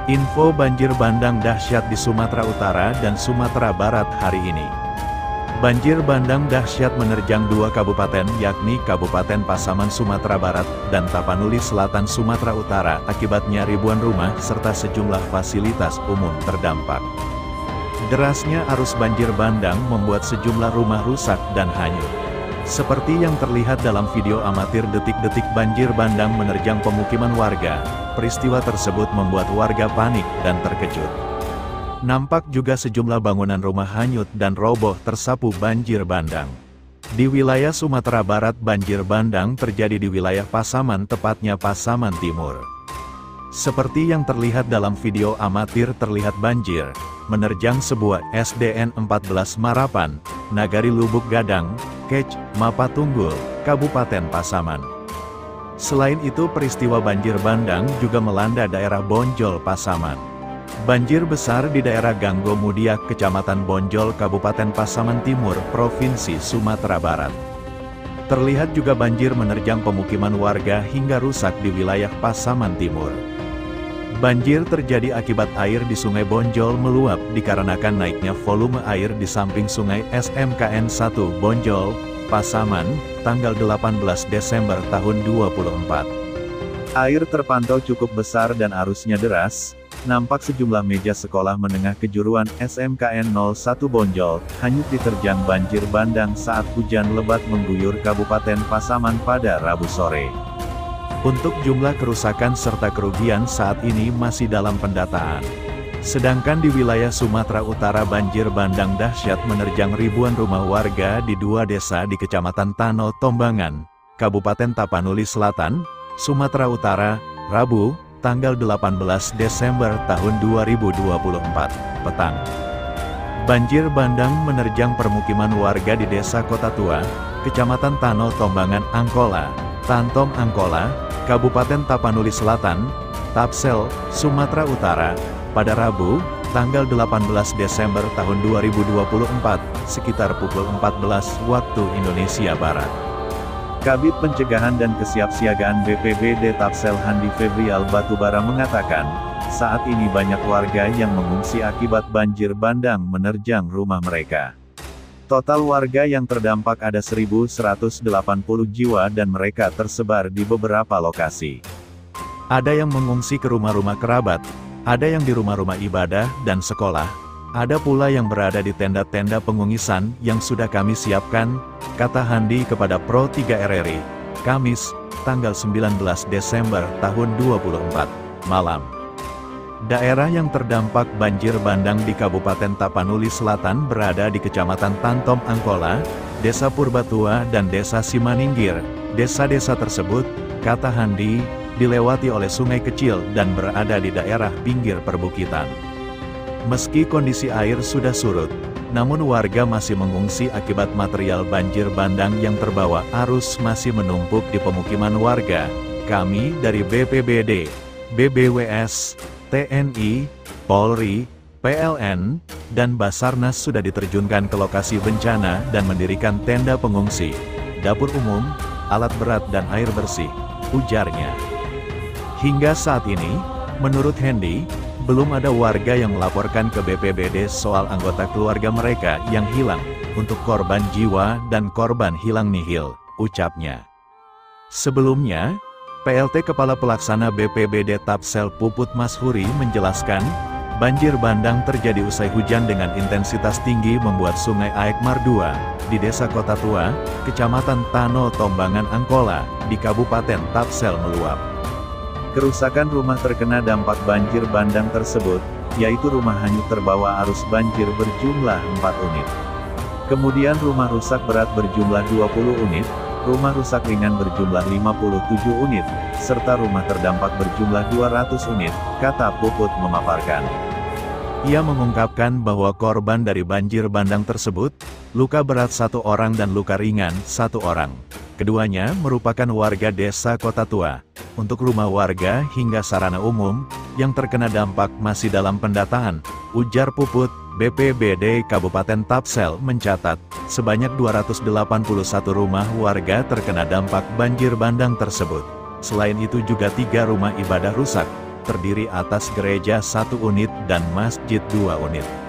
Info banjir bandang dahsyat di Sumatera Utara dan Sumatera Barat hari ini. Banjir bandang dahsyat menerjang dua kabupaten yakni Kabupaten Pasaman Sumatera Barat dan Tapanuli Selatan Sumatera Utara. Akibatnya ribuan rumah serta sejumlah fasilitas umum terdampak. Derasnya arus banjir bandang membuat sejumlah rumah rusak dan hanyut. Seperti yang terlihat dalam video amatir detik-detik banjir bandang menerjang pemukiman warga, peristiwa tersebut membuat warga panik dan terkejut. Nampak juga sejumlah bangunan rumah hanyut dan roboh tersapu banjir bandang. Di wilayah Sumatera Barat banjir bandang terjadi di wilayah Pasaman, tepatnya Pasaman Timur. Seperti yang terlihat dalam video amatir terlihat banjir menerjang sebuah SDN 14 Marapan, Nagari Lubuk Gadang, Kec, Mapa Tunggul, Kabupaten Pasaman. Selain itu peristiwa banjir bandang juga melanda daerah Bonjol Pasaman. Banjir besar di daerah Ganggo Mudiak, Kecamatan Bonjol, Kabupaten Pasaman Timur, Provinsi Sumatera Barat. Terlihat juga banjir menerjang pemukiman warga hingga rusak di wilayah Pasaman Timur. Banjir terjadi akibat air di Sungai Bonjol meluap dikarenakan naiknya volume air di samping Sungai SMKN 1 Bonjol, Pasaman, tanggal 18 Desember tahun 2024. Air terpantau cukup besar dan arusnya deras. Nampak sejumlah meja sekolah menengah kejuruan SMKN 01 Bonjol hanyut diterjang banjir bandang saat hujan lebat mengguyur Kabupaten Pasaman pada Rabu sore. Untuk jumlah kerusakan serta kerugian saat ini masih dalam pendataan. Sedangkan di wilayah Sumatera Utara banjir bandang dahsyat menerjang ribuan rumah warga di dua desa di Kecamatan Tano Tombangan, Kabupaten Tapanuli Selatan, Sumatera Utara, Rabu, tanggal 18 Desember tahun 2024, petang. Banjir bandang menerjang permukiman warga di Desa Kota Tua, Kecamatan Tano Tombangan Angkola, Tantom Angkola, Kabupaten Tapanuli Selatan, Tapsel, Sumatera Utara, pada Rabu, tanggal 18 Desember tahun 2024, sekitar pukul 14 waktu Indonesia Barat. Kabid Pencegahan dan Kesiapsiagaan BPBD Tapsel Handi Febrial Batubara mengatakan, saat ini banyak warga yang mengungsi akibat banjir bandang menerjang rumah mereka. Total warga yang terdampak ada 1.180 jiwa dan mereka tersebar di beberapa lokasi. Ada yang mengungsi ke rumah-rumah kerabat, ada yang di rumah-rumah ibadah dan sekolah, ada pula yang berada di tenda-tenda pengungsian yang sudah kami siapkan, kata Handi kepada Pro 3 RRI, Kamis, tanggal 19 Desember tahun 2024, malam. Daerah yang terdampak banjir bandang di Kabupaten Tapanuli Selatan berada di Kecamatan Tantom Angkola, Desa Purbatua dan Desa Simaningkir. Desa-desa tersebut, kata Handi, dilewati oleh sungai kecil dan berada di daerah pinggir perbukitan. Meski kondisi air sudah surut, namun warga masih mengungsi akibat material banjir bandang yang terbawa arus masih menumpuk di pemukiman warga. Kami dari BPBD, BBWS, TNI, Polri, PLN, dan Basarnas sudah diterjunkan ke lokasi bencana dan mendirikan tenda pengungsi, dapur umum, alat berat dan air bersih, ujarnya. Hingga saat ini, menurut Hendy, belum ada warga yang melaporkan ke BPBD soal anggota keluarga mereka yang hilang, untuk korban jiwa dan korban hilang nihil, ucapnya. Sebelumnya, PLT Kepala Pelaksana BPBD Tapsel Puput Mashuri menjelaskan, banjir bandang terjadi usai hujan dengan intensitas tinggi membuat Sungai Aekmar II, di Desa Kota Tua, Kecamatan Tano Tombangan Angkola, di Kabupaten Tapsel meluap. Kerusakan rumah terkena dampak banjir bandang tersebut, yaitu rumah hanyut terbawa arus banjir berjumlah 4 unit. Kemudian rumah rusak berat berjumlah 20 unit, rumah rusak ringan berjumlah 57 unit, serta rumah terdampak berjumlah 200 unit, kata Puput memaparkan. Ia mengungkapkan bahwa korban dari banjir bandang tersebut, luka berat 1 orang dan luka ringan 1 orang. Keduanya merupakan warga Desa Kota Tua. Untuk rumah warga hingga sarana umum, yang terkena dampak masih dalam pendataan, ujar Puput. BPBD Kabupaten Tapsel mencatat, sebanyak 281 rumah warga terkena dampak banjir bandang tersebut. Selain itu juga 3 rumah ibadah rusak, terdiri atas gereja 1 unit dan masjid 2 unit.